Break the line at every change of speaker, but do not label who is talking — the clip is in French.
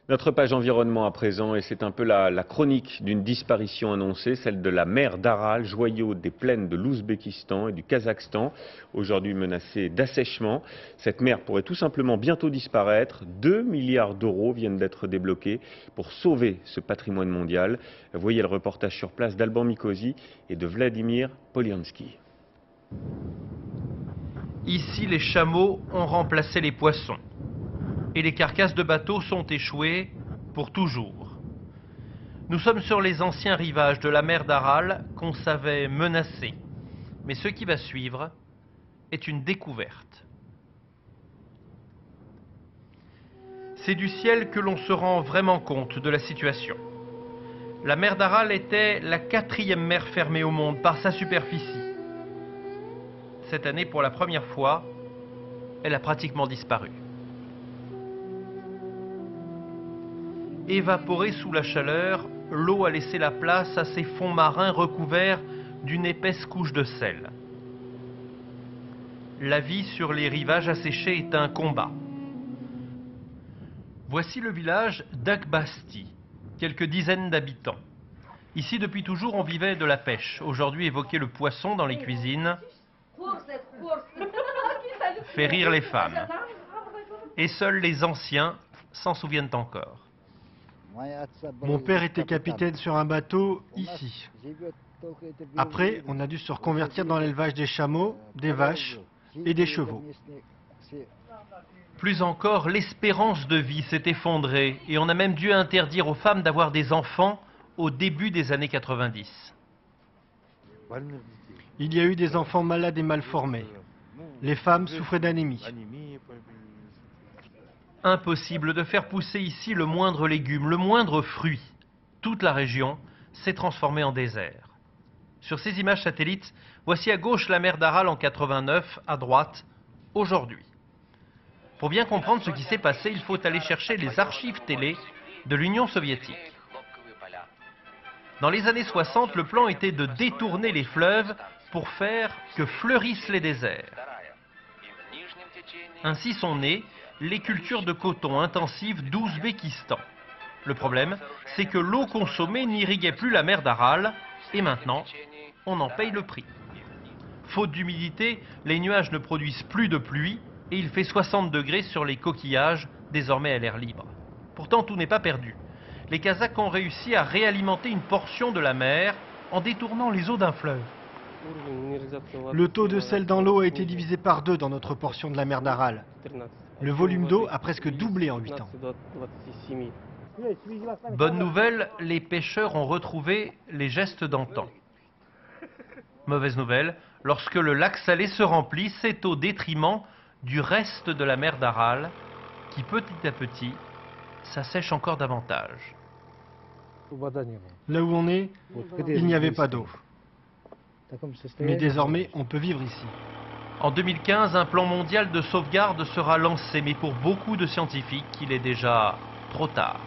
Notre page environnement à présent, et c'est un peu la chronique d'une disparition annoncée, celle de la mer d'Aral, joyau des plaines de l'Ouzbékistan et du Kazakhstan, aujourd'hui menacée d'assèchement. Cette mer pourrait tout simplement bientôt disparaître. 2 milliards d'euros viennent d'être débloqués pour sauver ce patrimoine mondial. Voyez le reportage sur place d'Alban Mikosi et de Vladimir Poliansky.
Ici, les chameaux ont remplacé les poissons. Et les carcasses de bateaux sont échouées pour toujours. Nous sommes sur les anciens rivages de la mer d'Aral qu'on savait menacés. Mais ce qui va suivre est une découverte. C'est du ciel que l'on se rend vraiment compte de la situation. La mer d'Aral était la 4e mer fermée au monde par sa superficie. Cette année, pour la première fois, elle a pratiquement disparu. Évaporée sous la chaleur, l'eau a laissé la place à ces fonds marins recouverts d'une épaisse couche de sel. La vie sur les rivages asséchés est un combat. Voici le village d'Akbasti, quelques dizaines d'habitants. Ici, depuis toujours, on vivait de la pêche. Aujourd'hui, évoquer le poisson dans les cuisines fait rire les femmes. Et seuls les anciens s'en souviennent encore.
Mon père était capitaine sur un bateau ici. Après, on a dû se reconvertir dans l'élevage des chameaux, des vaches et des chevaux.
Plus encore, l'espérance de vie s'est effondrée et on a même dû interdire aux femmes d'avoir des enfants au début des années 90.
Il y a eu des enfants malades et mal formés. Les femmes souffraient d'anémie.
Impossible de faire pousser ici le moindre légume, le moindre fruit. Toute la région s'est transformée en désert. Sur ces images satellites, voici à gauche la mer d'Aral en 89, à droite, aujourd'hui. Pour bien comprendre ce qui s'est passé, il faut aller chercher les archives télé de l'Union soviétique. Dans les années 60, le plan était de détourner les fleuves pour faire que fleurissent les déserts. Ainsi sont nées les cultures de coton intensives d'Ouzbékistan. Le problème, c'est que l'eau consommée n'irriguait plus la mer d'Aral, et maintenant, on en paye le prix. Faute d'humidité, les nuages ne produisent plus de pluie, et il fait 60 degrés sur les coquillages, désormais à l'air libre. Pourtant, tout n'est pas perdu. Les Kazakhs ont réussi à réalimenter une portion de la mer en détournant les eaux d'un fleuve.
Le taux de sel dans l'eau a été divisé par 2 dans notre portion de la mer d'Aral. Le volume d'eau a presque doublé en 8 ans.
Bonne nouvelle, les pêcheurs ont retrouvé les gestes d'antan. Mauvaise nouvelle, lorsque le lac salé se remplit, c'est au détriment du reste de la mer d'Aral qui petit à petit s'assèche encore davantage.
Là où on est, il n'y avait pas d'eau. Mais désormais, on peut vivre ici.
En 2015, un plan mondial de sauvegarde sera lancé, mais pour beaucoup de scientifiques, il est déjà trop tard.